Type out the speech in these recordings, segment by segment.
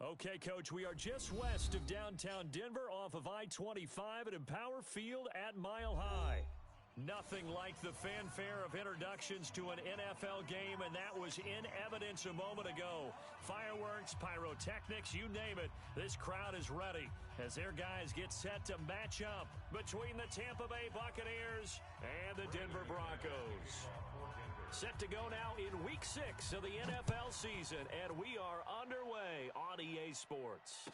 Okay, Coach, we are just west of downtown Denver off of I-25 at Empower Field at Mile High. Nothing like the fanfare of introductions to an NFL game, and that was in evidence a moment ago. Fireworks, pyrotechnics, you name it. This crowd is ready as their guys get set to match up between the Tampa Bay Buccaneers and the Denver Broncos. Set to go now in Week 6 of the NFL season, and we are underway on EA Sports.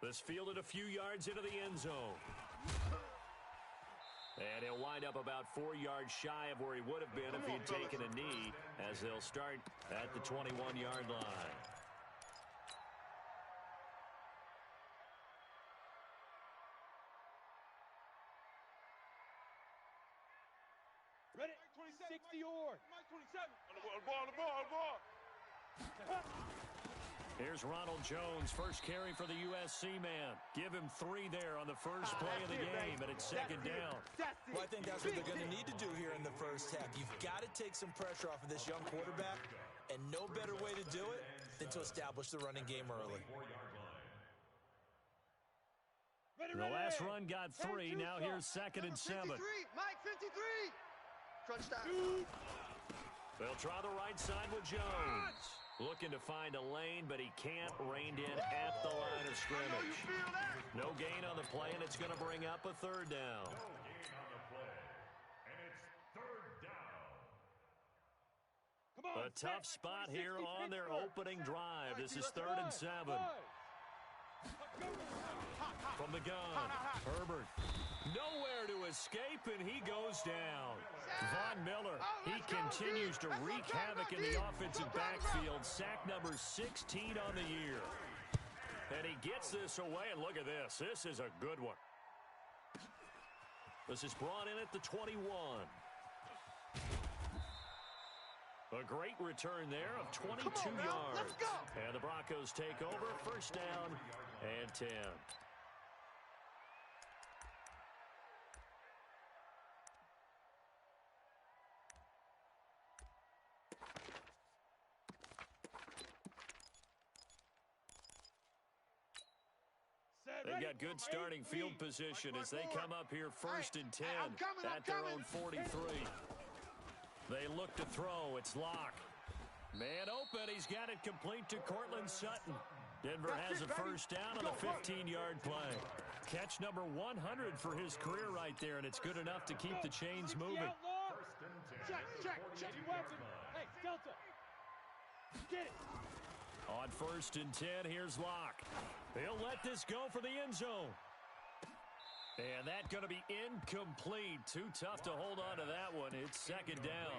This fielded a few yards into the end zone. And he'll wind up about 4 yards shy of where he would have been if he had taken a knee, as they'll start at the 21-yard line. Ready? 60 or. 27. On the ball. Here's Ronald Jones, first carry for the USC man. Give him 3 there on the first play of the game, and it's second down. Well, I think that's what they're going to need to do here in the first half. You've got to take some pressure off of this young quarterback, and no better way to do it than to establish the running game early. The last run got 3. Now here's 2nd and 7. Mike, 53. Crunch time. They'll try the right side with Jones. Looking to find a lane, but he can't. Reined in at the line of scrimmage. No gain on the play, and it's going to bring up a 3rd down. A tough spot here on their opening drive. This is 3rd and 7. From the gun, Herbert. Nowhere to escape, and he goes down. Von Miller, he continues to wreak havoc in the offensive backfield. Sack number 16 on the year. And he gets this away, and look at this. This is a good one. This is brought in at the 21. A great return there of 22 yards. And the Broncos take over, 1st down and 10. They've got good starting field position as they come up here 1st and 10 at their own 43. They look to throw. It's Locke. Man open. He's got it complete to Cortland Sutton. Denver has a 1st down on a 15-yard play. Catch number 100 for his career right there, and it's good enough to keep the chains moving. Check your weapon. Hey, Delta. Get it. On 1st and 10, here's Locke. He'll let this go for the end zone. And that's going to be incomplete. Too tough to hold on to that one. It's 2nd down.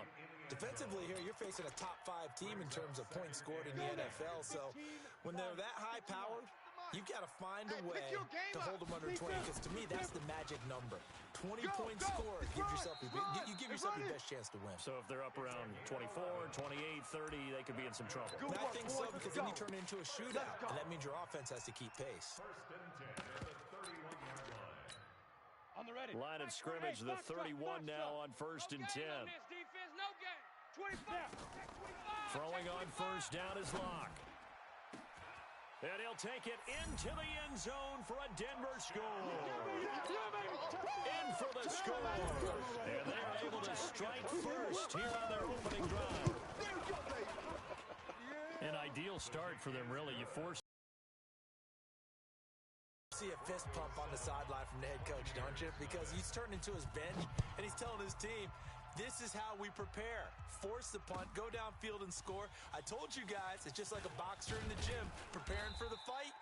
Defensively here, you're facing a top-5 team in terms of points scored in the NFL. So when they're that high-powered, you've got to find a way to hold them under 20. Because to me, that's the magic number. 20 points scored. You give yourself your best chance to win. So if they're up around 24, 28, 30, they could be in some trouble. And I think so, because then you turn it into a shootout. And that means your offense has to keep pace. On the ready. Line of scrimmage, the 31 now on 1st and 10. Throwing on 1st down is Locke. And he'll take it into the end zone for a Denver score. In for the score. And they're able to strike first here on their opening drive. An ideal start for them, really. You force. See a fist pump on the sideline from the head coach, don't you? Because he's turned into his bench, and he's telling his team, this is how we prepare. Force the punt, go downfield and score. I told you guys, it's just like a boxer in the gym, preparing for the fight.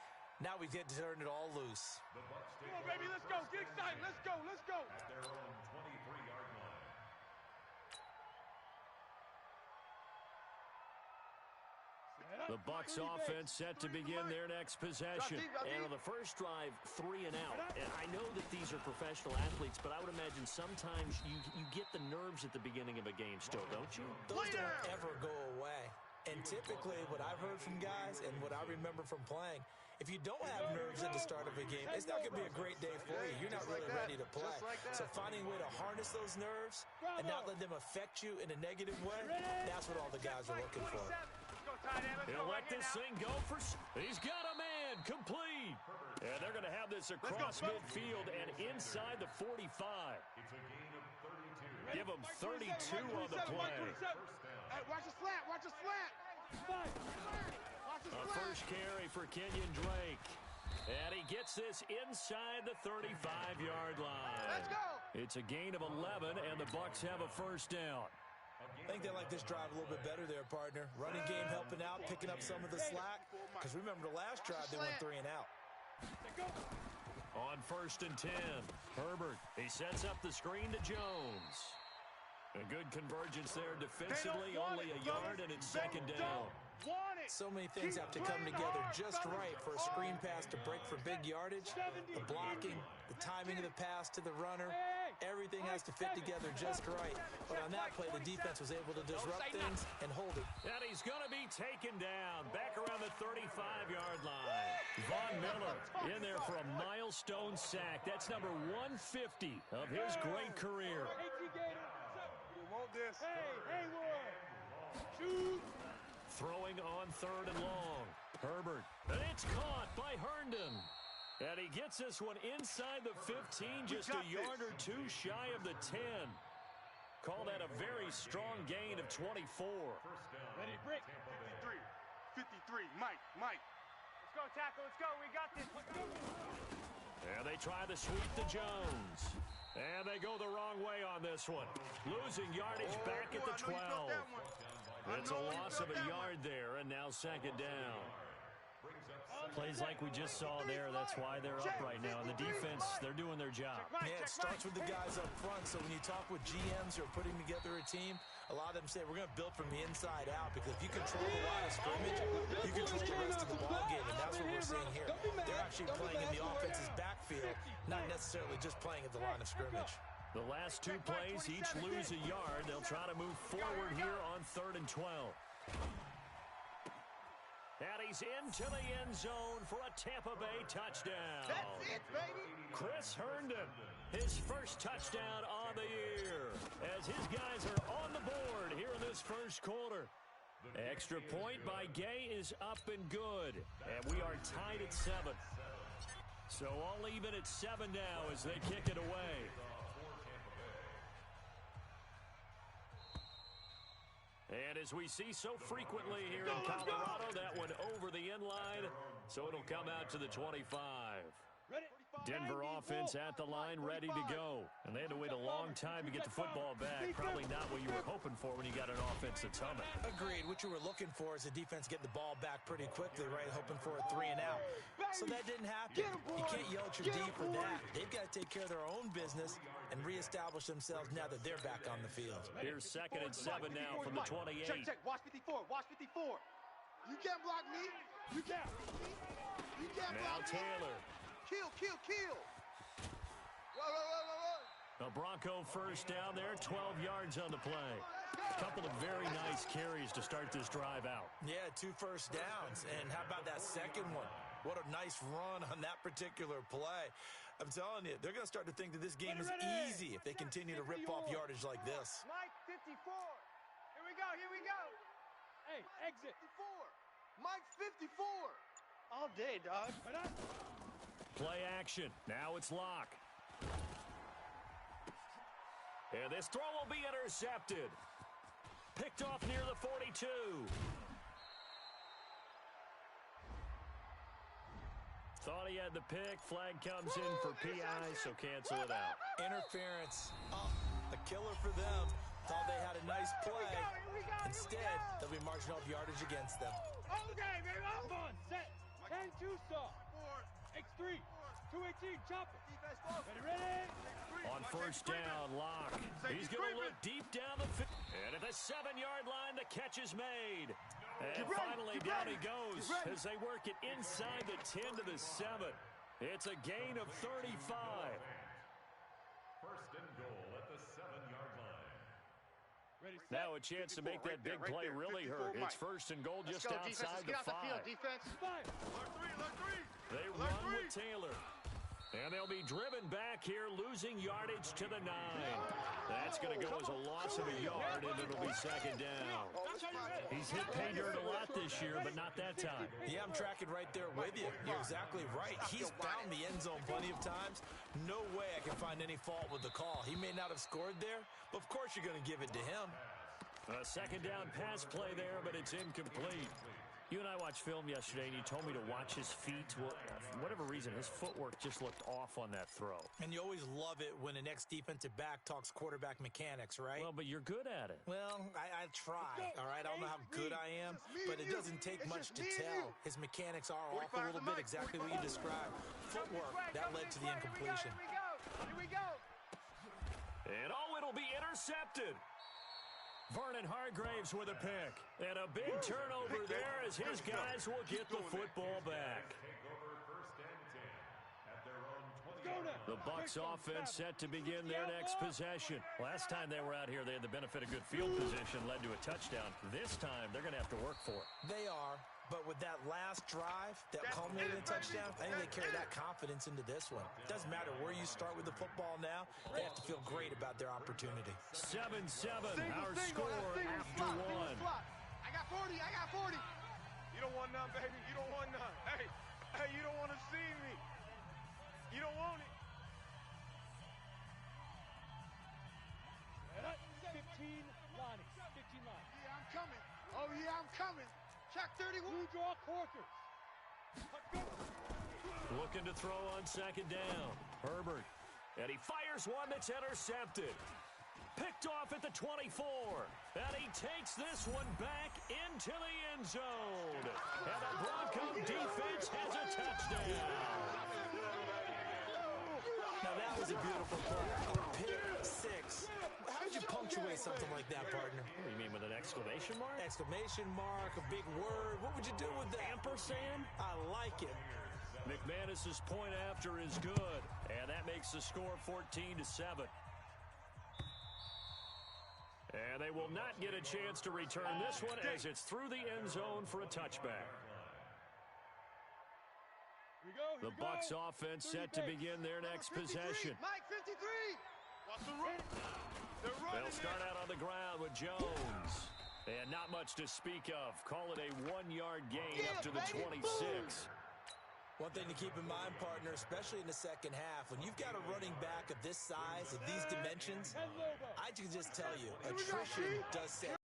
Now we get to turn it all loose. Come on, baby, let's go. Get excited. Let's go. Let's go. At their own 23-yard line. The Bucs offense set to begin their next possession. And on the first drive, 3 and out. And I know that these are professional athletes, but I would imagine sometimes you get the nerves at the beginning of a game still, don't you? Those don't ever go away. And typically what I've heard from guys and what I remember from playing, if you don't have nerves at the start of a game, it's not going to be a great day for you. You're not really ready to play. So finding a way to harness those nerves and not let them affect you in a negative way, that's what all the guys are looking for. go, tight end. Let's He'll go let right here this now. thing go for... He's got a man. Complete. And they're going to have this across midfield and inside the 45. It's a gain of 32. Give him 32 on the play. Hey, watch the slant. Watch the slant. Watch the A slant. first carry for Kenyon Drake. And he gets this inside the 35-yard line. Let's go. It's a gain of 11, and the Bucs have a first down. I think they like this drive a little bit better there, partner. Running game helping out, picking up some of the slack. Because remember, the last drive, they went 3 and out. On 1st and 10, Herbert. He sets up the screen to Jones. A good convergence there defensively, only a yard, and it's second down. So many things have to come together just right for a screen pass to break for big yardage. The blocking, the timing of the pass to the runner, everything has to fit together just right. But on that play, the defense was able to disrupt things and hold it. And he's going to be taken down back around the 35-yard line. Von Miller in there for a milestone sack. That's number 150 of his great career. You want this? Hey, Haywood. Shoot. Throwing on 3rd and long. Herbert. And it's caught by Herndon. And he gets this one inside the 15, just a yard or two shy of the 10. Call that a very strong gain of 24. Ready, break. 53. Mike. Let's go, tackle. Let's go. We got this. Let's go. And they try the sweep to Jones. And they go the wrong way on this one. Losing yardage back at the 12. It's a loss of a yard there, and now second down. Plays like we just saw there, that's why they're up right now. And the defense, they're doing their job. Yeah, it starts with the guys up front. So when you talk with GMs who are putting together a team, a lot of them say we're going to build from the inside out, because if you control the line of scrimmage, you control the rest of the ball game, and that's what we're seeing here. They're actually playing in the offense's backfield, not necessarily just playing at the line of scrimmage. The last 2 plays, each lose a yard. They'll try to move forward here on 3rd and 12. And he's into the end zone for a Tampa Bay touchdown. That's it, baby. Chris Herndon, his first touchdown on the year, as his guys are on the board here in this first quarter. Extra point by Gay is up and good, and we are tied at 7. So all even at 7 now as they kick it away. And as we see so frequently here in Colorado, that one over the end line, so it'll come out to the 25. Denver offense at the line, ready to go. And they had to wait a long time to get the football back. Probably not what you were hoping for when you got an offense that's humming. Agreed. What you were looking for is the defense getting the ball back pretty quickly, right? Hoping for a 3 and out. So that didn't happen. You can't yell at your D for that. They've got to take care of their own business and reestablish themselves now that they're back on the field. Here's 2nd and 7 now from the 28. Check. Watch 54. Watch 54. You can't block me. You can't. You can't Now block me. Taylor. Kill. Run. A Bronco first down there, 12 yards on the play. A couple of very nice carries to start this drive out. Yeah, 2 first downs. And how about that second one? What a nice run on that particular play. I'm telling you, they're going to start to think that this game is easy if they continue to rip off yardage like this. Mike, 54. Here we go. Hey, exit. 54. Mike 54. All day, dog. Play action. Now it's Locke. And this throw will be intercepted. Picked off near the 42. Thought he had the pick. Flag comes in for PI, so cancel it out. Interference. A killer for them. Thought they had a nice play. Instead, they'll be marching off yardage against them. Okay, baby. Come on. Set. 10-2 stop. X3. 218. Chop it. Ready? On first down, Locke. He's going to look deep down the field. And at the 7-yard line, the catch is made. And finally, down he goes as they work it inside the 10 to the 7. It's a gain of 35. First and goal at the 7-yard line. Ready, set. Now a chance to make that big play really hurt. It's first and goal just outside the 5. Defense. Five. They run with Taylor. And they'll be driven back here, losing yardage to the 9. That's going to go as a loss of a yard, and it'll be second down. He's hit pay dirt a lot this year, but not that time. Yeah, I'm tracking right there with you. You're exactly right. He's found the end zone plenty of times. No way I can find any fault with the call. He may not have scored there, but of course you're going to give it to him. A second down pass play there, but it's incomplete. You and I watched film yesterday, and you told me to watch his feet. Well, for whatever reason, his footwork just looked off on that throw. And you always love it when an ex-defensive back talks quarterback mechanics, right? Well, but you're good at it. Well, I try, all right? I don't know how good I am, but it doesn't take much to tell. His mechanics are off a little bit, exactly what you described. Footwork, that led to the incompletion. Here we go. And, it'll be intercepted. Vernon Hargraves with a pick. And a big turnover there as his guys will get the football back. The Bucs offense set to begin their next possession. Last time they were out here, they had the benefit of good field position, led to a touchdown. This time, they're going to have to work for it. They are, but with that last drive that culminated in a touchdown, I think they carry that confidence into this one. It doesn't matter where you start with the football now. They have to feel great about their opportunity. 7-7, our score after one. I got 40. You don't want none, baby. You don't want none. Hey, you don't want to see me. You don't want it. 15 Lonnie. 15 Lonnie. Yeah, I'm coming. Oh, yeah, I'm coming. Check 31. Blue draw quarters. Looking to throw on second down. Herbert. And he fires one that's intercepted. Picked off at the 24. And he takes this one back into the end zone. And the Bronco defense has a touchdown. Now that was a beautiful play. A pick six. How would you punctuate something like that, partner? What do you mean, with an exclamation mark? Exclamation mark, a big word. What would you do with that? Ampersand? I like it. McManus's point after is good. And that makes the score 14-7. And they will not get a chance to return this one as it's through the end zone for a touchback. The Bucs offense set to begin their next possession. Mike, 53. Watch the run. They'll start out on the ground with Jones. And not much to speak of. Call it a 1-yard gain up to the 26. One thing to keep in mind, partner, especially in the second half, when you've got a running back of this size, of these dimensions, I can just tell you, attrition does set.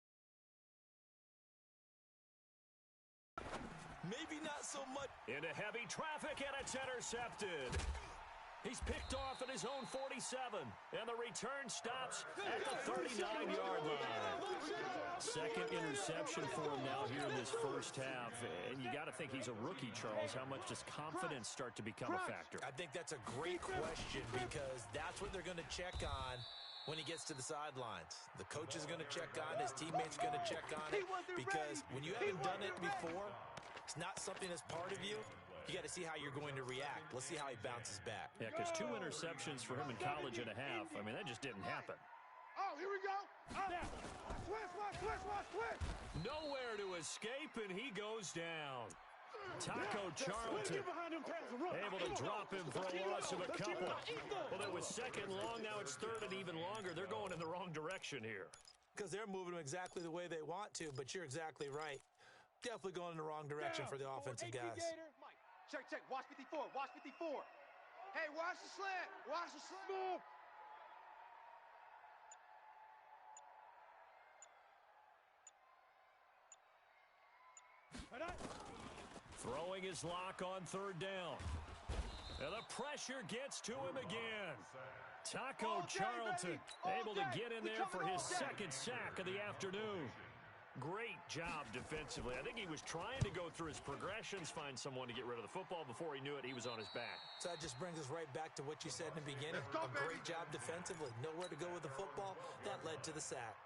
Maybe not so much. Into heavy traffic, and it's intercepted. He's picked off at his own 47, and the return stops at the 39-yard line. Second interception for him now here in this first half, and you got to think he's a rookie, Charles. How much does confidence start to become a factor? I think that's a great question because that's what they're going to check on when he gets to the sidelines. The coach is going to check on it. His teammates are going to check on it because when you haven't done it before, it's not something that's part of you. You got to see how you're going to react. Let's see how he bounces back. Yeah, because 2 interceptions for him in college and a half. I mean, that just didn't happen. Oh, here we go. Switch. Nowhere to escape, and he goes down. Taco Charlton able to drop him for a loss of a couple. Well, it was second long. Now it's third and even longer. They're going in the wrong direction here. Because they're moving them exactly the way they want to, but you're exactly right. Definitely going in the wrong direction for the offensive guys. Check. Watch 54. Hey, watch the slant. Move. Throwing his lock on third down. And the pressure gets to him again. Taco Charlton able to get in there for his second sack of the afternoon. Great job defensively. I think he was trying to go through his progressions, find someone to get rid of the football. Before he knew it, he was on his back. So that just brings us right back to what you said in the beginning. A great job defensively. Nowhere to go with the football. That led to the sack.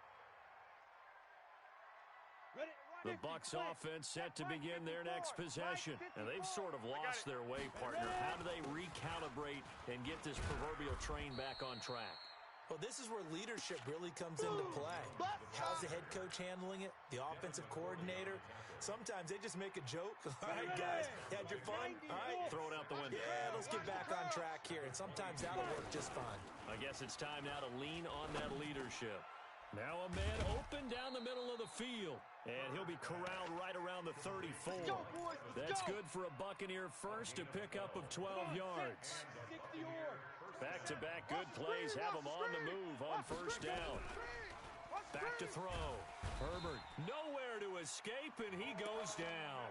The Bucs offense set to begin their next possession. And they've sort of lost their way, partner. How do they recalibrate and get this proverbial train back on track? Well, this is where leadership really comes into play. How's the head coach handling it? The offensive coordinator? Sometimes they just make a joke. All right, guys, had your fun? All right. Throw it out the window. Yeah, let's get back on track here, and sometimes that'll work just fine. I guess it's time now to lean on that leadership. Now a man open down the middle of the field, and he'll be corralled right around the 34. That's good for a Buccaneer first, a pickup of 12 yards. Back-to-back good plays have him on the move on first down. Back to throw. Herbert nowhere to escape, and he goes down.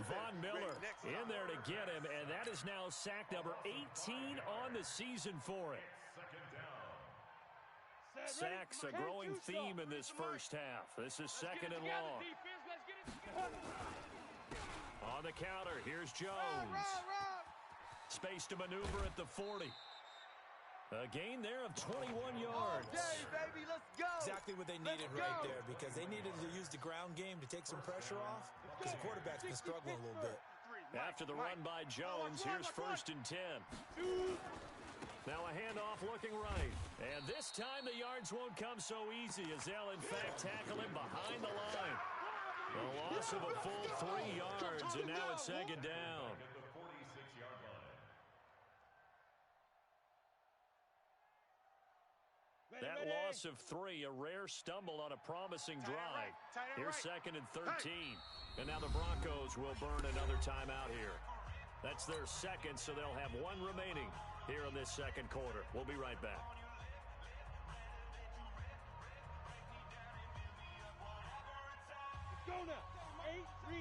Von Miller in there to get him, and that is now sack number 18 on the season for him. Sacks a growing theme in this first half. This is second and long. On the counter, here's Jones. Space to maneuver at the 40. A gain there of 21 yards. Okay, baby, let's go. Exactly what they needed right there, because they needed to use the ground game to take some pressure off, because the quarterback's been struggling a little bit. After the run by Jones, here's first and 10. Now a handoff looking right. And this time the yards won't come so easy, as they'll in fact tackle him behind the line. A loss of a full 3 yards, and now it's second down. That loss of 3, a rare stumble on a promising drive. Here's second and 13. And now the Broncos will burn another timeout here. That's their second, so they'll have one remaining here in this second quarter. We'll be right back. Let's go now. 8, 3,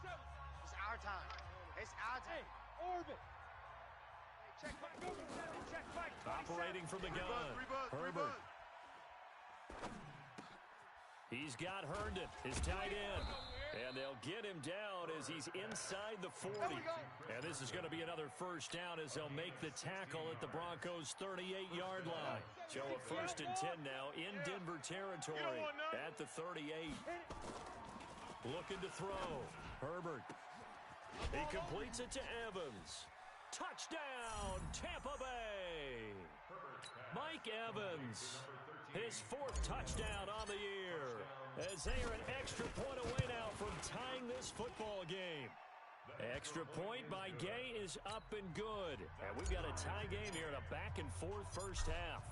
7. It's our time. It's our time. Hey, Orbit. Check back. Go. Check back. Operating from the gun. Herbert. He's got Herndon, his tight end. And they'll get him down as he's inside the 40. And this is going to be another first down as they'll make the tackle at the Broncos' 38-yard line. So a first and 10 now in Denver territory at the 38. Looking to throw. Herbert. He completes it to Evans. Touchdown, Tampa Bay. Mike Evans, his 4th touchdown on the year, as they are an extra point away now from tying this football game. Extra point by Gay is up and good. And we've got a tie game here in a back-and-forth first half.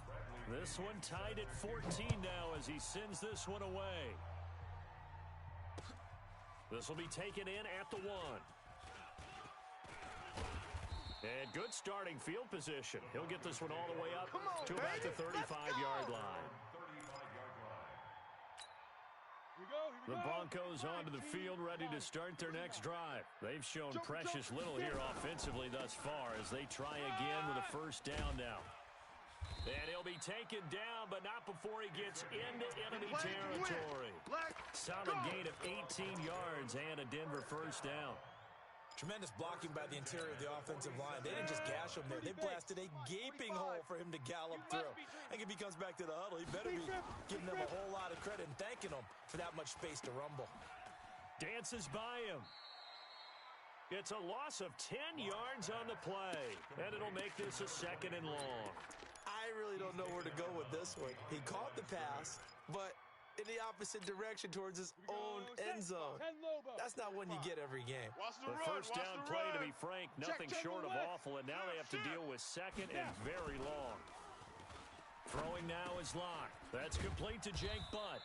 This one tied at 14 now as he sends this one away. This will be taken in at the 1. And good starting field position. He'll get this one all the way up to about the 35-yard line. The Broncos onto the field, ready to start their next drive. They've shown precious little here offensively thus far as they try again with a first down now. And he'll be taken down, but not before he gets into enemy territory. Solid gain of 18 yards and a Denver first down. Tremendous blocking by the interior of the offensive line. They didn't just gash him there. They blasted a gaping hole for him to gallop through. I think if he comes back to the huddle, he better be giving them a whole lot of credit and thanking them for that much space to rumble. Dances by him. It's a loss of 10 yards on the play, and it'll make this a second and long. I really don't know where to go with this one. He caught the pass, but in the opposite direction towards his own end zone. That's not one you get every game. The first down play, to be frank, nothing short of awful, and now they have to deal with second and very long. Throwing now is Locke. That's complete to Jake Butt.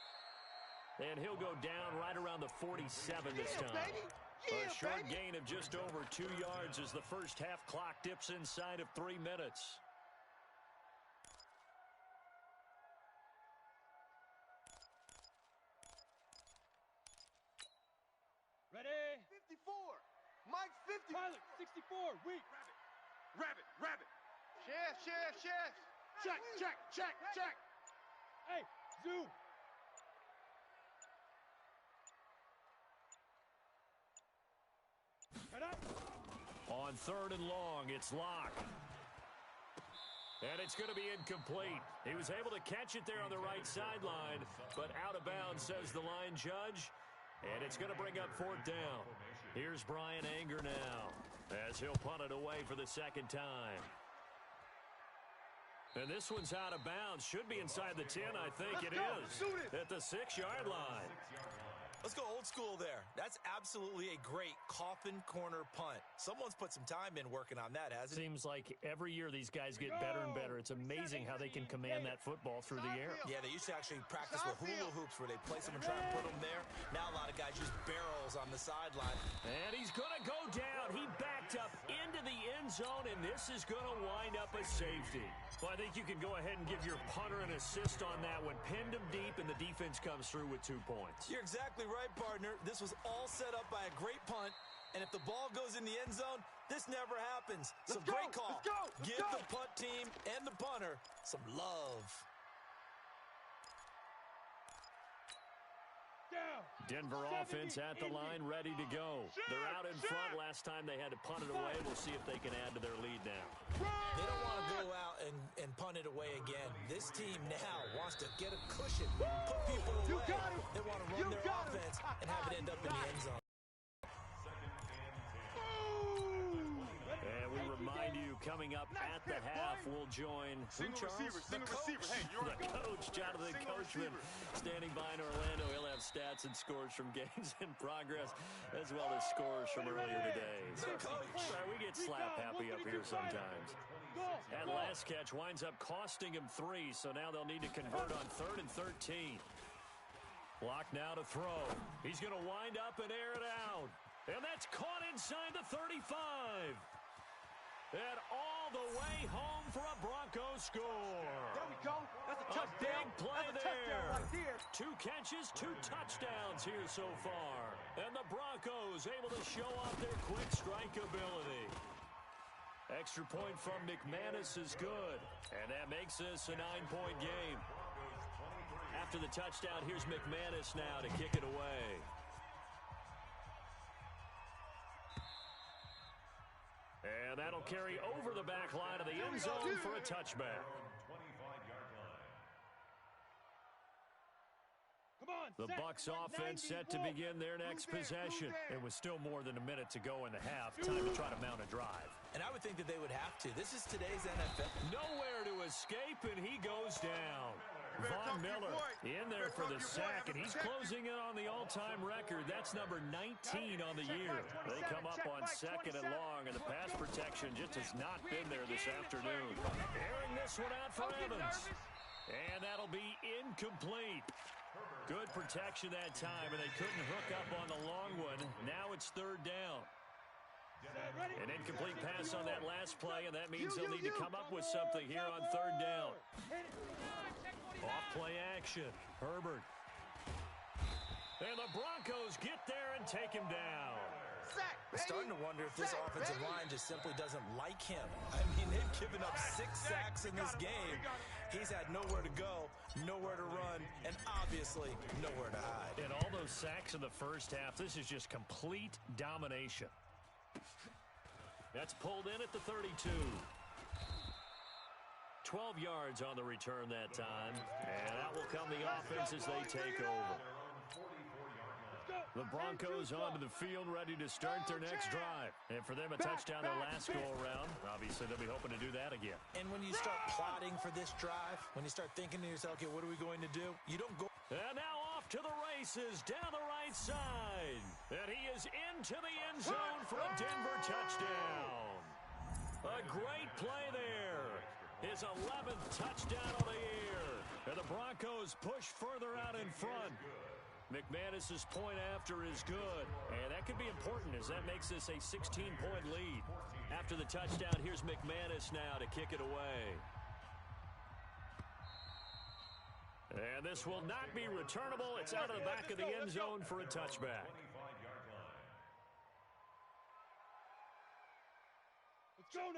And he'll go down right around the 47 this time. A short gain of just over 2 yards as the first half clock dips inside of 3 minutes. Ready? 54. Mike 50. Pilot, 64. Weak. Rabbit. Chef. Check. Hey, zoom. On 3rd and long, it's Locke. And it's going to be incomplete. He was able to catch it there on the right sideline, but out of bounds, says the line judge. And it's going to bring up 4th down. Here's Brian Anger now, as he'll punt it away for the second time. And this one's out of bounds. Should be inside the 10, I think. It is. At the 6-yard line. Let's go old school there. That's absolutely a great coffin corner punt. Someone's put some time in working on that, hasn't it? Seems like every year these guys get better and better. It's amazing how they can command that football through the air. Yeah, they used to actually practice with hula hoops where they place them and try and put them there. Now a lot of guys use barrels on the sideline. And he's going to go down. He backed up into the end zone, and this is going to wind up a safety. Well, I think you can go ahead and give your punter an assist on that one. Pinned him deep, and the defense comes through with 2 points. You're exactly right, partner. This was all set up by a great punt, and if the ball goes in the end zone, this never happens. So great call. Give the punt team and the punter some love. Denver offense at the line, ready to go. They're out in front. Last time they had to punt it away. We'll see if they can add to their lead now. They don't want to go out and punt it away again. This team now wants to get a cushion, put people away. They want to run their offense and have it end up in the end zone. And we remind you, coming up at the half, we'll join Single receiver. Hey, you're the coach, Jonathan Coachman, standing by in Orlando. He'll have stats and scores from games in progress, as well as scores from earlier today. Sorry, we get slap happy up here sometimes. That last catch winds up costing him 3, so now they'll need to convert on 3rd and 13. Block now to throw. He's going to wind up and air it out. And that's caught inside the 35. And all the way home for a Broncos score. There we go. That's a touchdown. Big play That's a touchdown right there. 2 catches, 2 touchdowns here so far. And the Broncos able to show off their quick strike ability. Extra point from McManus is good. And that makes this a 9-point game. After the touchdown, here's McManus now to kick it away. And that'll carry over the back line of the end zone for a touchback. The Bucs offense set to begin their next possession. It was still more than a minute to go in the half. Time to try to mount a drive. And I would think that they would have to. This is today's NFL. Nowhere to escape, and he goes down. Von Miller in there for the sack, and he's closing in on the all-time record. That's number 19 on the year. They come up on 2nd and long, and the pass protection just has not been there this afternoon. Airing this one out for Evans. And that'll be incomplete. Good protection that time, and they couldn't hook up on the long one. Now it's 3rd down. An incomplete pass on that last play, and that means they'll need to come up with something here on 3rd down. Off play action. Herbert. And the Broncos get there and take him down. I'm starting to wonder if this offensive line just simply doesn't like him. I mean, they've given up 6 sacks in this game. He's had nowhere to go, nowhere to run, and obviously nowhere to hide. And all those sacks in the first half, this is just complete domination. That's pulled in at the 32. 12 yards on the return that time. And out will come the offense as they take over. The Broncos onto the field, ready to start their next drive. And for them, a touchdown their last go-around. Obviously, they'll be hoping to do that again. And when you start plotting for this drive, when you start thinking to yourself, okay, what are we going to do? You don't go. And now off to the races down the right side. And he is into the end zone for a Denver touchdown. A great play there. His 11th touchdown of the year. And the Broncos push further out in front. McManus's point after is good, and that could be important as that makes this a 16-point lead. After the touchdown, here's McManus now to kick it away. And this will not be returnable. It's out of the back of the end zone for a touchback.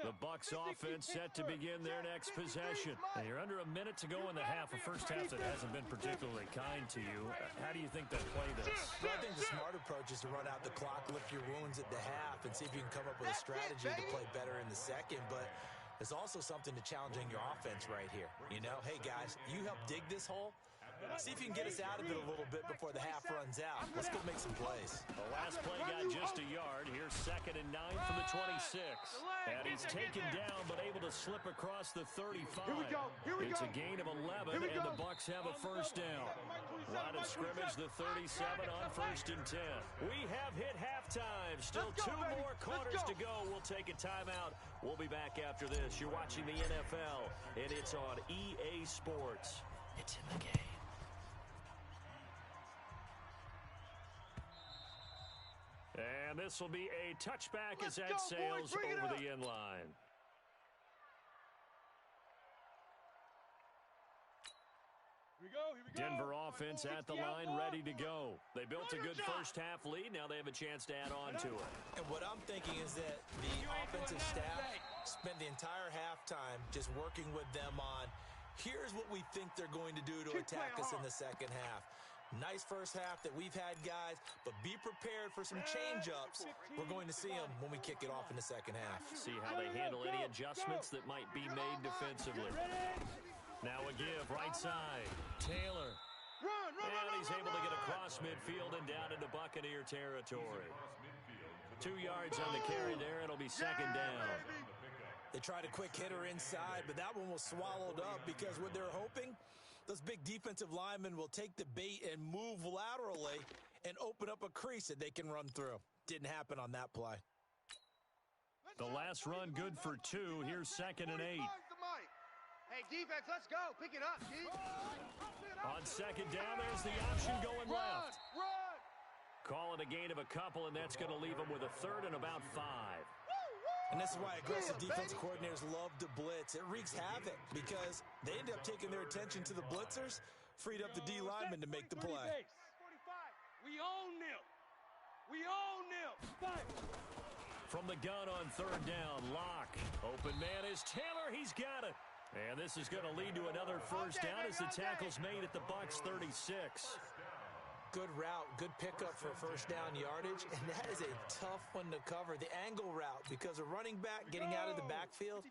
The Bucs offense set to begin their next possession. And you're under a minute to go in the half, a first half that hasn't been particularly kind to you. How do you think they play this? Well, I think the smart approach is to run out the clock, lick your wounds at the half, and see if you can come up with a strategy to play better in the second. But there's also something to challenging your offense right here. You know, hey, guys, you help dig this hole. See if you can get us out of it a little bit before the half runs out. Let's go make some plays. The last play got just a yard. Here's 2nd and 9 from the 26. And he's taken down but able to slip across the 35. It's a gain of 11, and the Bucs have a first down. Line of scrimmage, the 37 on 1st and 10. We have hit halftime. Still 2 more quarters to go. We'll take a timeout. We'll be back after this. You're watching the NFL, and it's on EA Sports. It's in the game. And this will be a touchback as that sails over the end line. Here we go. Denver offense at the line, ready to go. They built a good first-half lead. Now they have a chance to add on to it. And what I'm thinking is that the offensive staff spent the entire halftime just working with them on, here's what we think they're going to do to attack us in the second half. Nice first half that we've had, guys, but be prepared for some change-ups. We're going to see them when we kick it off in the second half. See how they handle any adjustments that might be made defensively. Now a give, right side. Taylor. And he's able to get across midfield and down into Buccaneer territory. 2 yards on the carry there. It'll be 2nd down. They tried a quick hitter inside, but that one was swallowed up because what they're hoping, those big defensive linemen will take the bait and move laterally and open up a crease that they can run through. Didn't happen on that play. The last run good for 2. Here's 2nd and 8. Hey, defense, let's go. Pick it up, G. On 2nd down, there's the option going left. Run! Call it a gain of a couple, and that's going to leave them with a 3rd and about 5. And this is why aggressive defensive coordinators love to blitz. It wreaks havoc because they end up taking their attention to the blitzers, freed up the D lineman to make the play. 45. We own them. We own them. From the gun on 3rd down, Locke. Open man is Taylor. He's got it. And this is going to lead to another first down as the tackle's made at the Bucs 36. Good route, good pickup for first down yardage, and that is a tough one to cover, the angle route, because a running back getting out of the backfield,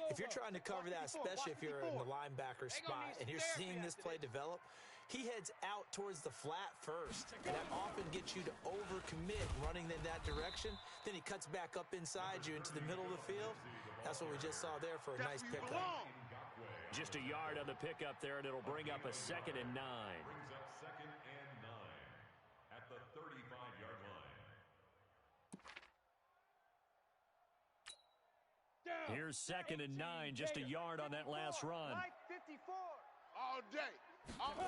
if you're trying to cover that, especially if you're in the linebacker spot, and you're seeing this play develop, he heads out towards the flat first, and that often gets you to overcommit running in that direction. Then he cuts back up inside you into the middle of the field. That's what we just saw there for a nice pickup. Just a yard on the pickup there, and it'll bring up a 2nd and 9. Brings up 2nd and 9 at the 35-yard line. Here's 2nd and 9, just a yard on that last run. 54. All day. Every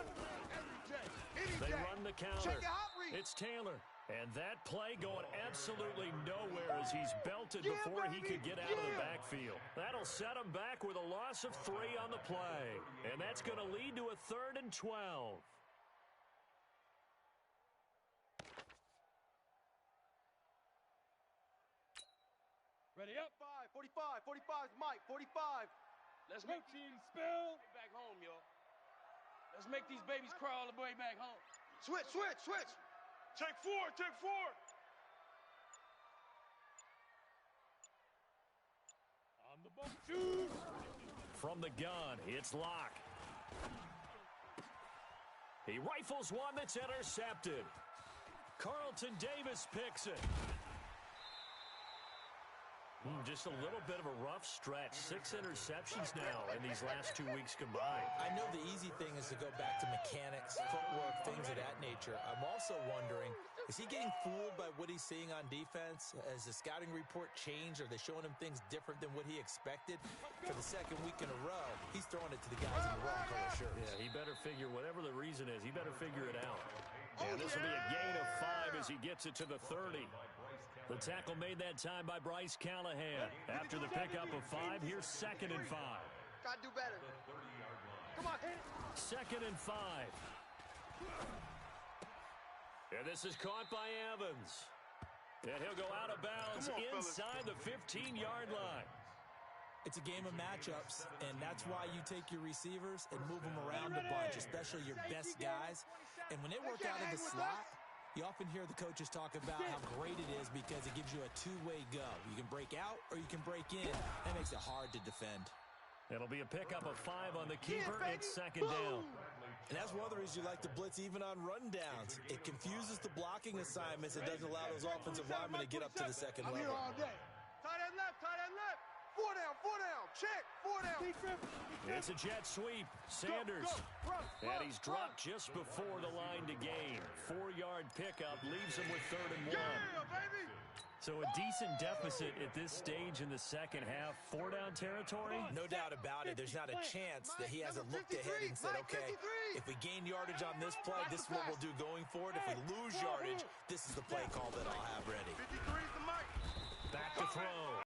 day. Any They day. run the counter. Check your hot read. It's Taylor. And that play going absolutely nowhere as he's belted before he could get out of the backfield. That'll set him back with a loss of 3 on the play. And that's going to lead to a 3rd and 12. Ready up. 45. 45 is Mike. 45. Let's make team spill. Back home, yo. Let's make these babies cry all the way back home. Switch. Take 4. Take 4. On the bump. Shoot. From the gun, it's Locke. He rifles one that's intercepted. Carlton Davis picks it. Just a little bit of a rough stretch. 6 interceptions now in these last 2 weeks combined. I know the easy thing is to go back to mechanics, footwork, things of that nature. I'm also wondering, is he getting fooled by what he's seeing on defense? Has the scouting report changed? Are they showing him things different than what he expected? For the 2nd week in a row, he's throwing it to the guys in the wrong color shirts. Yeah, he better figure, whatever the reason is, he better figure it out. And this will be a gain of 5 as he gets it to the 30. The tackle made that time by Bryce Callahan. After the pickup of 5, here's 2nd and 5. Gotta do better. Come on, hit it. 2nd and 5. And this is caught by Evans. And he'll go out of bounds inside the 15-yard line. It's a game of matchups, and that's why you take your receivers and move them around a bunch, especially your best guys. And when they work out of the slot, you often hear the coaches talk about how great it is because it gives you a two-way go. You can break out or you can break in. That makes it hard to defend. It'll be a pickup of 5 on the keeper. It's 2nd down. And that's one of the reasons you like to blitz even on rundowns. It confuses the blocking assignments. It doesn't allow those offensive linemen to get up to the second level. Tight end left, tight end left. 4 down, check, 4 down. It's a jet sweep. Sanders. And he's dropped just before the line to gain. 4-yard pickup leaves him with 3rd and 1. Yeah, baby. So a decent deficit at this stage in the second half. 4-down territory? No doubt about it. There's not a chance that he hasn't looked ahead and said, okay, if we gain yardage on this play, this is what we'll do going forward. If we lose yardage, this is the play call that I'll have ready. 53 is the mic. Back to throw.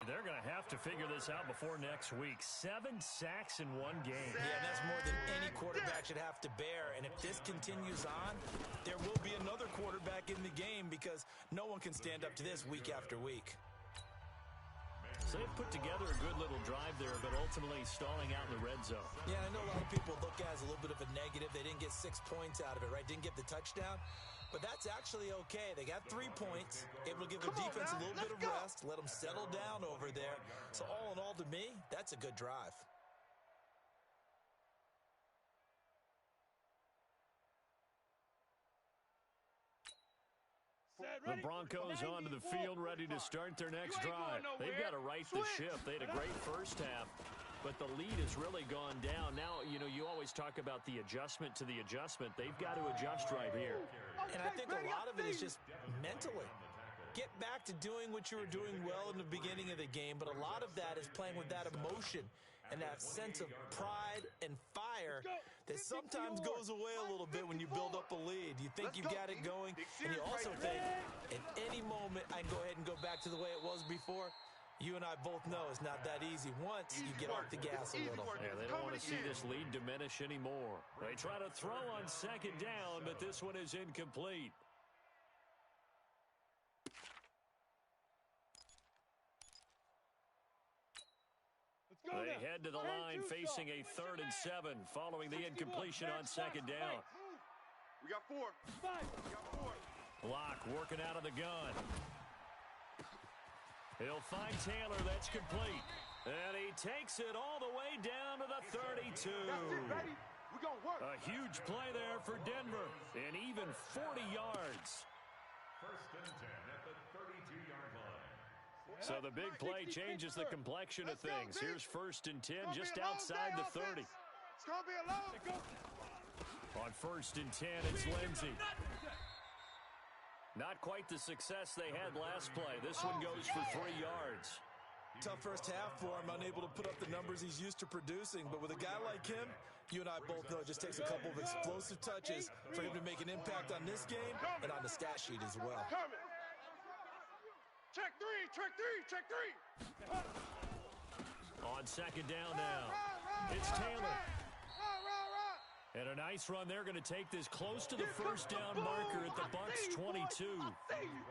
They're going to have to figure this out before next week. 7 sacks in one game. Yeah, and that's more than any quarterback should have to bear. And if this continues on, there will be another quarterback in the game because no one can stand up to this week after week. So they've put together a good little drive there, but ultimately stalling out in the red zone. Yeah, I know a lot of people look at it as a little bit of a negative. They didn't get 6 points out of it, right? Didn't get the touchdown. But that's actually okay. They got 3 points, able to give their defense a little bit of rest, let them settle down over there. So all in all, to me, that's a good drive. The Broncos onto the field, ready to start their next drive. They've got to right the ship. They had a great first half, but the lead has really gone down. Now, you know, you always talk about the adjustment to the adjustment. They've got to adjust right here. And I think a lot of it is just mentally. Get back to doing what you were doing well in the beginning of the game, but a lot of that is playing with that emotion and that sense of pride and fire that sometimes goes away a little bit when you build up a lead. You think you got it going, and you also think at any moment I can go ahead and go back to the way it was before. You and I both know it's not that easy once you get off the gas a little. Yeah, they don't want to see this lead diminish anymore. They try to throw on 2nd down, but this one is incomplete. They head to the line facing a 3rd and 7 following the incompletion on 2nd down. We got 4. 5. We got 4. Block working out of the gun. He'll find Taylor. That's complete. And he takes it all the way down to the 32. That's it, baby. We're going to work. A huge play there for Denver. And even 40 yards. 1st and 10 at the 32-yard line. So the big play changes the complexion of things. Here's 1st and 10 just outside the 30. It's going to be a long. On 1st and 10, it's Lindsey. Not quite the success they had last play. This one goes for 3 yards. Tough first half for him, unable to put up the numbers he's used to producing. But with a guy like him, you and I both know it just takes a couple of explosive touches for him to make an impact on this game and on the stat sheet as well. Check 3, check 3, check 3. On 2nd down now, it's Taylor. And a nice run. They're going to take this close to the 1st down marker at the Bucs 22.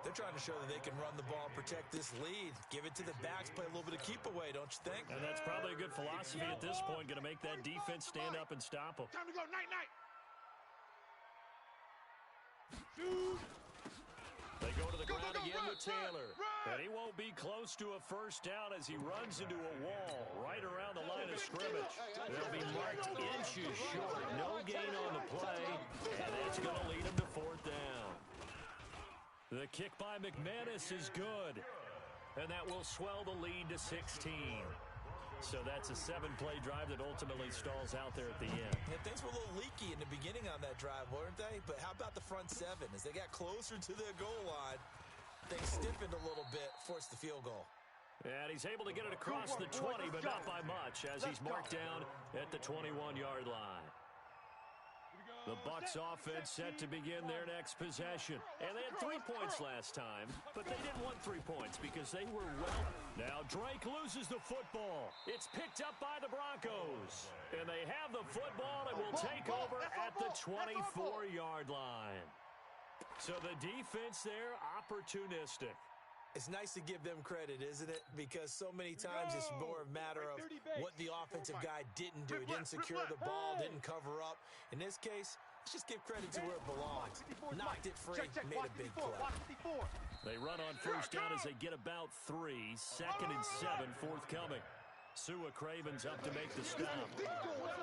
They're trying to show that they can run the ball and protect this lead. Give it to the backs, play a little bit of keep away, don't you think? And that's probably a good philosophy at this point, going to make that defense stand up and stop them. Time to go, night. Shoot. They go to the ground again with Taylor. And he won't be close to a 1st down as he runs into a wall right around the line of scrimmage. They'll be marked inches short. No gain on the play. And that's going to lead him to 4th down. The kick by McManus is good. And that will swell the lead to 16. So that's a 7-play drive that ultimately stalls out there at the end. Yeah, things were a little leaky in the beginning on that drive, weren't they? But how about the front 7? As they got closer to their goal line, things stiffened a little bit, forced the field goal. And he's able to get it across the 20, but not by much, as he's marked down at the 21-yard line. The Bucs offense set to begin their next possession. And they had 3 points last time, but they didn't want 3 points because they were well. Now Drake loses the football. It's picked up by the Broncos. And they have the football and will take over at the 24-yard line. So the defense there, opportunistic. It's nice to give them credit, isn't it? Because so many times it's more a matter of what the offensive guy didn't do. He didn't secure the ball, didn't cover up. In this case, let's just give credit to where it belongs. Knocked it free, made a big play. They run on 1st down as they get about 3. 2nd and 7 forthcoming. Sua Craven's up to make the stop.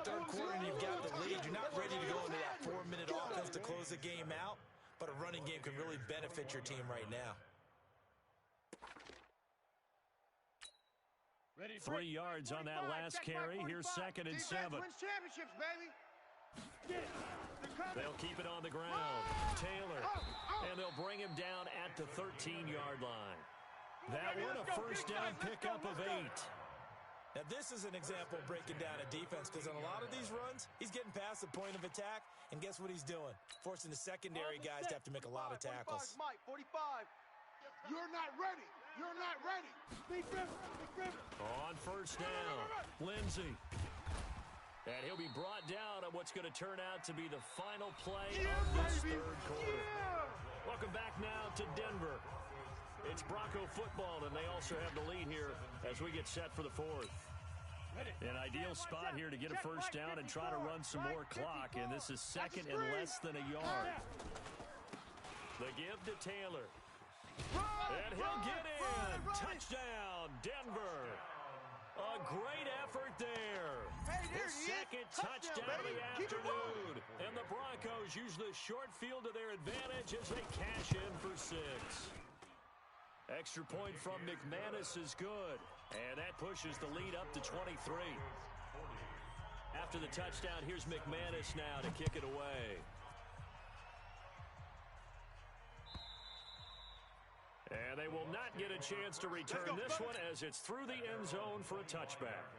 Third quarter and you've got the lead. You're not ready to go into that 4-minute offense to close the game out, but a running game can really benefit your team right now. 3 yards on that last carry. Here's 2nd and 7. Wins championships, baby. They'll keep it on the ground. Taylor. And they'll bring him down at the 13-yard line. That one a first down pickup of 8. Now, this is an example of breaking down a defense because on a lot of these runs, he's getting past the point of attack, and guess what he's doing? Forcing the secondary guys to have to make a lot of tackles. 45, Mike, 45. You're not ready. You're not ready. Big river. On first down, Lindsey. And he'll be brought down on what's going to turn out to be the final play of this third quarter. Welcome back now to Denver. It's Bronco football, and they also have the lead here as we get set for the fourth. An ideal spot here to get a first down and try to run some more clock, and this is 2nd and less than a yard. The give to Taylor. And he'll get in. Touchdown, Denver. A great effort there. His 2nd touchdown of the afternoon. And the Broncos use the short field to their advantage as they cash in for 6. Extra point from McManus is good. And that pushes the lead up to 23. After the touchdown, here's McManus now to kick it away. And they will not get a chance to return this one as it's through the end zone for a touchback.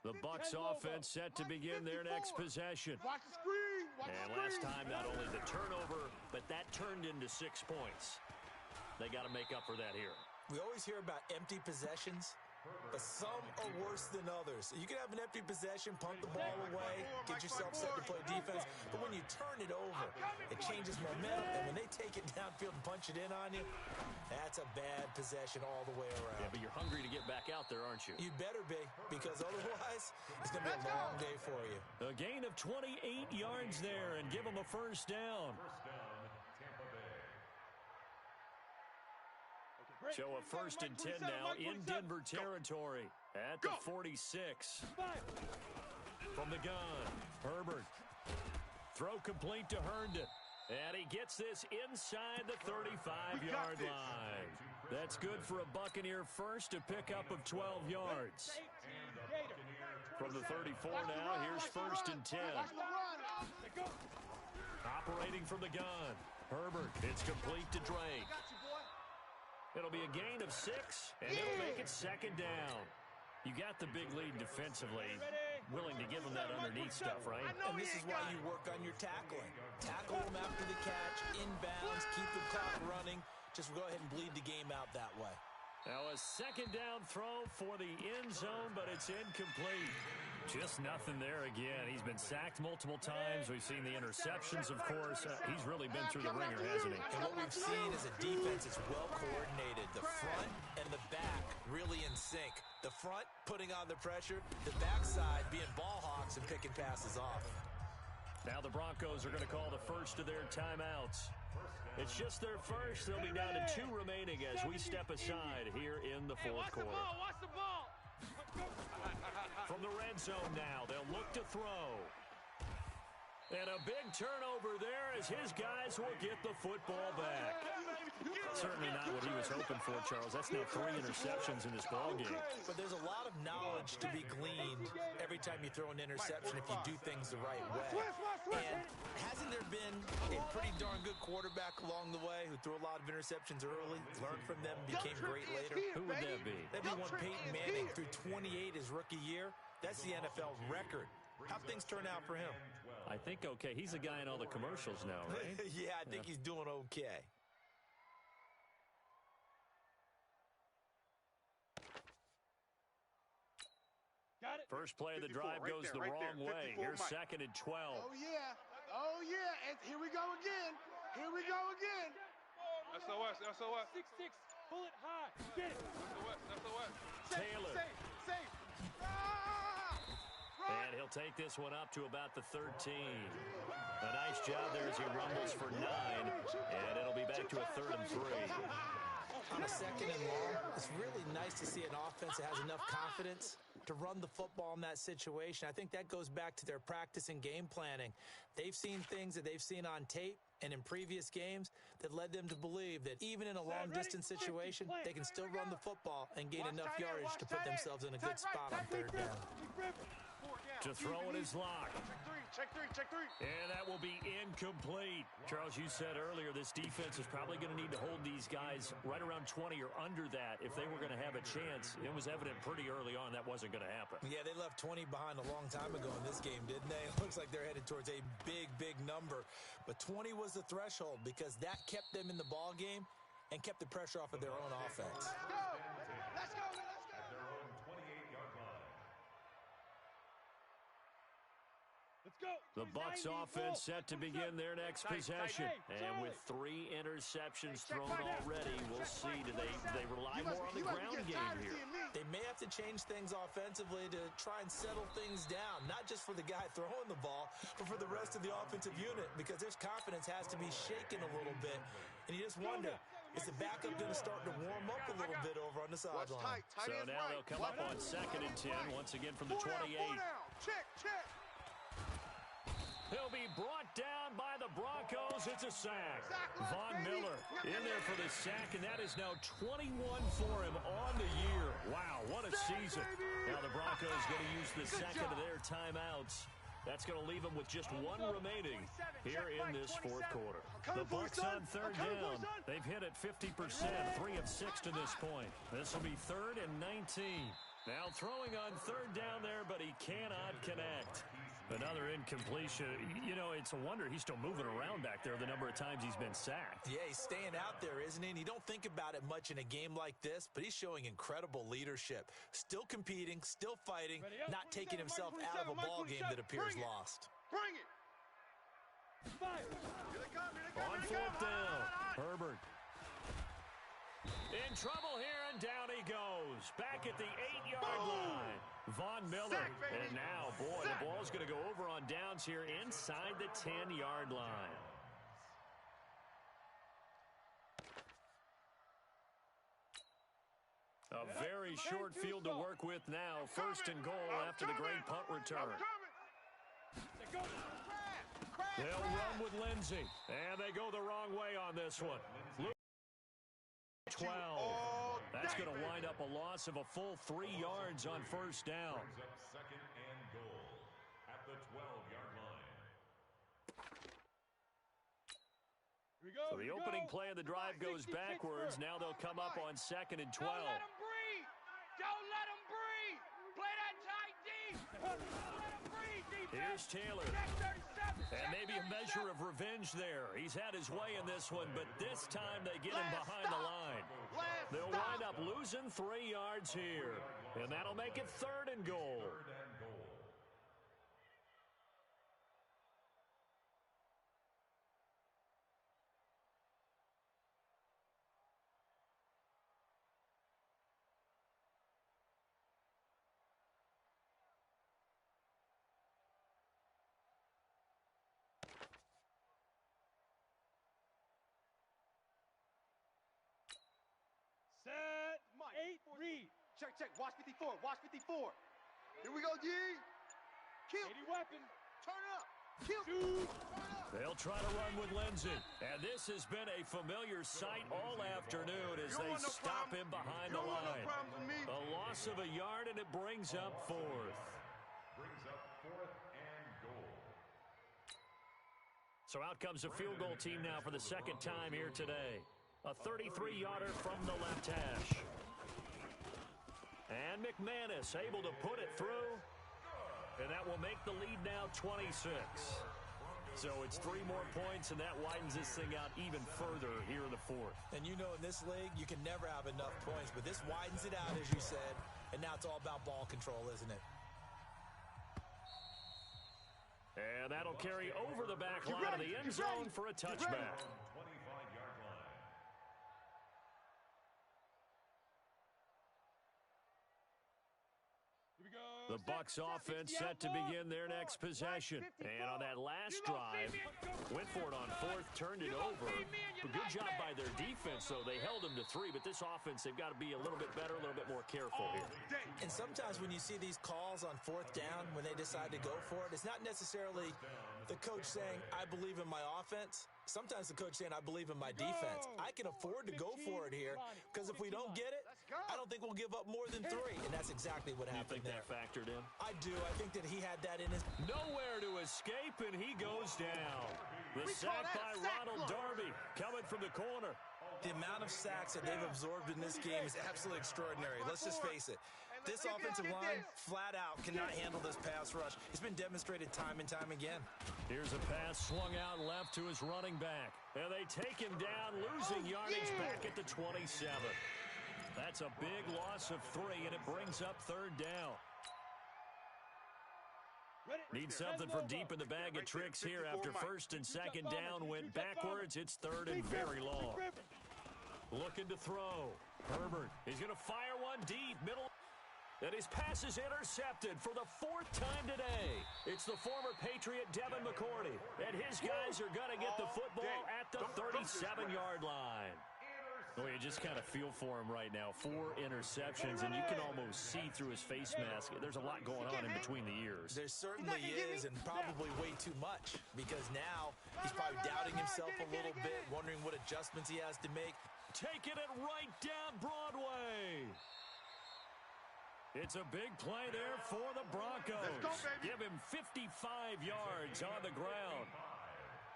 The Bucs offense set to begin their next possession. Watch the screen. And last time, not only the turnover, but that turned into 6 points. They got to make up for that here. We always hear about empty possessions, but some are worse than others. You can have an empty possession, punt the ball away, get yourself set to play defense, but when you turn it over, it changes momentum, and when they take it downfield and punch it in on you, that's a bad possession all the way around. Yeah, but you're hungry to get back out there, aren't you? You better be, because otherwise, it's going to be a long day for you. A gain of 28 yards there and give them a first down. So a 1st and 10 now in Denver territory at the 46. From the gun, Herbert. Throw complete to Herndon. And he gets this inside the 35-yard line. That's good for a Buccaneer first, a pickup of 12 yards. From the 34 now, here's 1st and 10. Operating from the gun, Herbert. It's complete to Drake. It'll be a gain of 6, and it'll make it 2nd down. You got the big lead defensively. Willing to give them that underneath stuff, right? And this is why you work on your tackling. Tackle them after the catch, inbounds, keep the clock running. Just go ahead and bleed the game out that way. Now a 2nd down throw for the end zone, but it's incomplete. Just nothing there again. He's been sacked multiple times. We've seen the interceptions, of course. He's really been through the ringer, hasn't he? And what we've seen is a defense that's well coordinated. The front and the back really in sync. The front putting on the pressure, the backside being ball hawks and picking passes off. Now the Broncos are going to call the first of their timeouts. It's just their first. They'll be down to 2 remaining as we step aside here in the fourth quarter. Watch the ball. From the red zone now, they'll look to throw. And a big turnover there as his guys will get the football back. Certainly not what he was hoping for, Charles. That's now 3 interceptions in this ballgame. But there's a lot of knowledge to be gleaned every time you throw an interception if you do things the right way. And hasn't there been a pretty darn good quarterback along the way who threw a lot of interceptions early, learned from them, became great later? Who would that be? That'd be one Peyton Manning threw 28 his rookie year. That's the NFL record. How'd things turn out for him? I think okay. He's a guy in all the commercials now, right? Yeah, I think he's doing okay. Got it. First play of the drive goes the wrong way. Here's 2nd and 12. Oh, yeah. Oh, yeah. And here we go again. Here we go again. SOS, SOS. 6-6. Pull it high. Get it. SOS, SOS. Taylor. Safe. And he'll take this one up to about the 13. A nice job there as he rumbles for 9. And it'll be back to a 3rd and 3. on a 2nd and long, it's really nice to see an offense that has enough confidence to run the football in that situation. I think that goes back to their practice and game planning. They've seen things that they've seen on tape and in previous games that led them to believe that even in a long-distance situation, they can still run the football and gain enough yardage to put themselves in a good spot on 3rd down. To throw it is locked. Check three. And that will be incomplete. Charles, you said earlier this defense is probably going to need to hold these guys right around 20 or under that if they were going to have a chance. It was evident pretty early on that wasn't going to happen. Yeah, they left 20 behind a long time ago in this game, didn't they? It looks like they're headed towards a big number. But 20 was the threshold because that kept them in the ball game and kept the pressure off of their own offense. Let's go. At their own 28-yard line. Let's go. The Bucs offense set to begin their next possession. And with 3 interceptions thrown already, we'll see. Do they rely more on the ground game here? They may have to change things offensively to try and settle things down, not just for the guy throwing the ball, but for the rest of the offensive unit, because their confidence has to be shaken a little bit. And you just wonder, is the backup going to start to warm up a little bit over on the sideline? So now they'll come up on 2nd and 10, once again from the 28. Check. He'll be brought down by the Broncos. It's a sack. Von Miller in there for the sack, and that is now 21 for him on the year. Wow, what a season. Now the Broncos going to use the second of their timeouts. That's going to leave them with just 1 remaining here in this 4th quarter. The Bucs on 3rd down. They've hit it 50%, 3 of 6 to this point. This will be 3rd and 19. Now throwing on 3rd down there, but he cannot connect. Another incompletion. You know, it's a wonder he's still moving around back there the number of times he's been sacked. Yeah, he's staying out there, isn't he? And you don't think about it much in a game like this, but he's showing incredible leadership. Still competing, still fighting, not taking himself out of a ball game that appears lost. Bring it. On 4th down, Herbert. In trouble here, and down he goes. Back at the 8-yard line. Von Miller. And now, boy, the ball's going to go over on downs here inside the 10-yard line. A very short field to work with now. 1st and goal after the great punt return. They'll run with Lindsey. And they go the wrong way on this one. 12. That's going to wind up a loss of a full 3 yards on 1st down. Brings up 2nd and goal at the 12-yard line. So the opening play of the drive goes backwards. Now they'll come up on 2nd and 12. Don't let him breathe. Don't let him breathe. Play that tight deep. Don't let him breathe, defense. Here's Taylor. And maybe a measure of revenge there. He's had his way in this one, but this time they get him behind the line. They'll wind up losing 3 yards here. And that'll make it 3rd and goal. 3rd and goal. Set. 8, read. Check. Watch 54. Here we go, G. Kill. 80 weapon. Turn up. Kill. Shoot. They'll try to run with Lindsey. And this has been a familiar sight all afternoon as they stop him behind the line. A loss of a yard, and it brings up 4th. Brings up 4th and goal. So out comes a field goal team now for the 2nd time here today. A 33-yarder from the left hash. And McManus able to put it through. And that will make the lead now 26. So it's 3 more points, and that widens this thing out even further here in the 4th. And you know in this league, you can never have enough points, but this widens it out, as you said. And now it's all about ball control, isn't it? And that'll carry over the back line of the end zone for a touchback. 25-yard line. Here we go. The Bucs offense set to begin their next possession. And on that last drive, went for it on fourth, turned it over. A good job by their defense, though. They held them to 3, but this offense, they've got to be a little bit better, a little bit more careful here. And sometimes when you see these calls on fourth down, when they decide to go for it, it's not necessarily the coach saying, I believe in my offense. Sometimes the coach saying, I believe in my defense. I can afford to go for it here because if we don't get it, I don't think we'll give up more than 3. And that's exactly what happened there. You think that factored in? I do. I think that he had that in his... Nowhere to escape, and he goes down. The sack by Ronald Darby coming from the corner. The amount of sacks that they've absorbed in this game is absolutely extraordinary. Let's just face it. This offensive line, flat out, cannot handle this pass rush. It's been demonstrated time and time again. Here's a pass swung out left to his running back. And they take him down, losing yardage back at the 27. That's a big loss of 3, and it brings up third down. Need something from deep in the bag of tricks here after first and second down went backwards. It's third and very long. Looking to throw. Herbert, he's going to fire one deep, middle. And his pass is intercepted for the 4th time today. It's the former Patriot Devin McCourty. And his guys are going to get the football at the 37-yard line. Oh, you just kind of feel for him right now. 4 interceptions, and you can almost see through his face mask. There's a lot going on in between the ears. There certainly is, and probably way too much, because now he's probably doubting himself a little bit, wondering what adjustments he has to make. Taking it right down Broadway. It's a big play there for the Broncos. Let's go, baby. Give him 55 yards on the ground.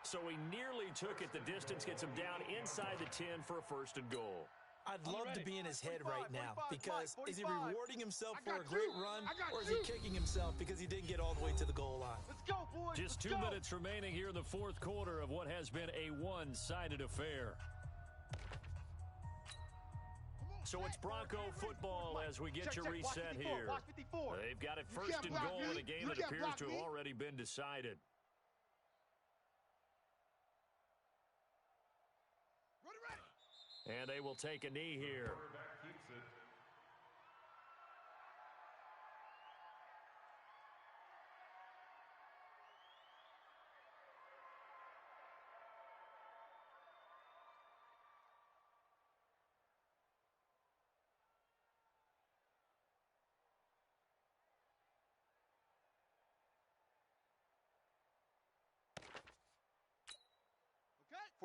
So he nearly took it the distance, gets him down inside the 10 for a first and goal. I'd love to be in his head right now, because is he rewarding himself for a great run, or is he kicking himself because he didn't get all the way to the goal line? Let's go, boys. Just 2 minutes remaining here in the 4th quarter of what has been a one-sided affair. So it's Bronco football as we get you reset here. They've got it first and goal in a game that appears to have already been decided. And they will take a knee here. Quarterback keeps it.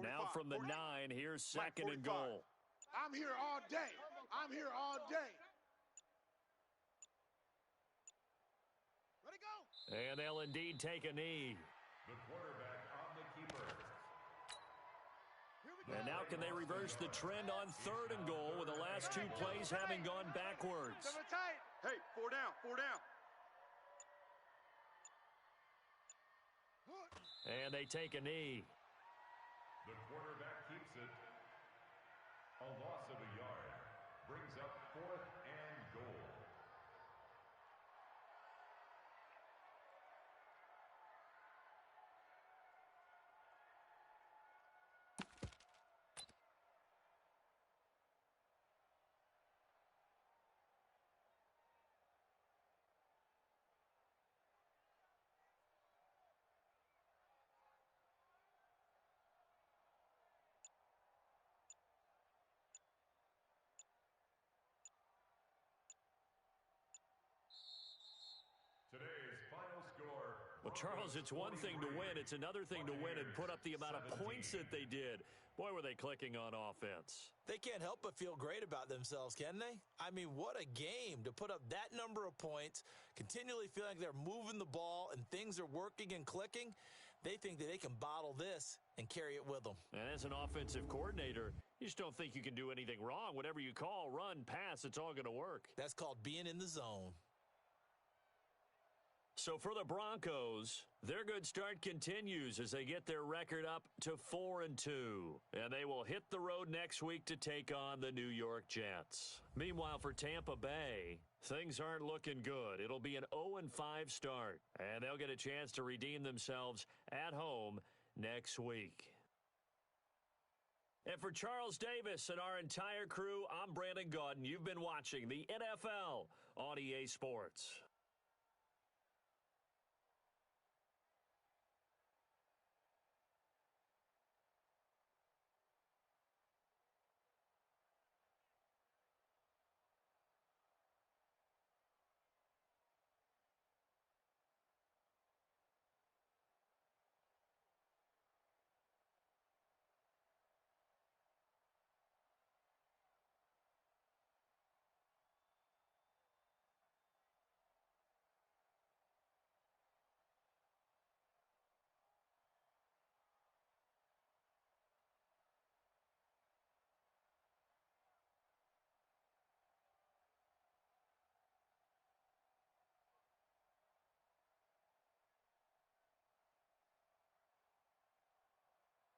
Now from the 9, here's second and goal. I'm here all day. I'm here all day. Ready, go. And they'll indeed take a knee. The quarterback on the keeper. And now can they reverse the trend on third and goal with the last 2 plays having gone backwards? Tight. Hey, 4 down, 4 down. And they take a knee. The quarterback keeps it. A loss of a yard brings up 4th and goal. Today's final score. Well, Charles, it's one thing to win. It's another thing to win and put up the amount of points that they did. Boy, were they clicking on offense. They can't help but feel great about themselves, can they? I mean, what a game to put up that number of points, continually feeling like they're moving the ball and things are working and clicking. They think that they can bottle this and carry it with them. And as an offensive coordinator, you just don't think you can do anything wrong. Whatever you call, run, pass, it's all going to work. That's called being in the zone. So for the Broncos, their good start continues as they get their record up to 4-2. And they will hit the road next week to take on the New York Jets. Meanwhile, for Tampa Bay, things aren't looking good. It'll be an 0-5 start, and they'll get a chance to redeem themselves at home next week. And for Charles Davis and our entire crew, I'm Brandon Gaudin. You've been watching the NFL on EA Sports.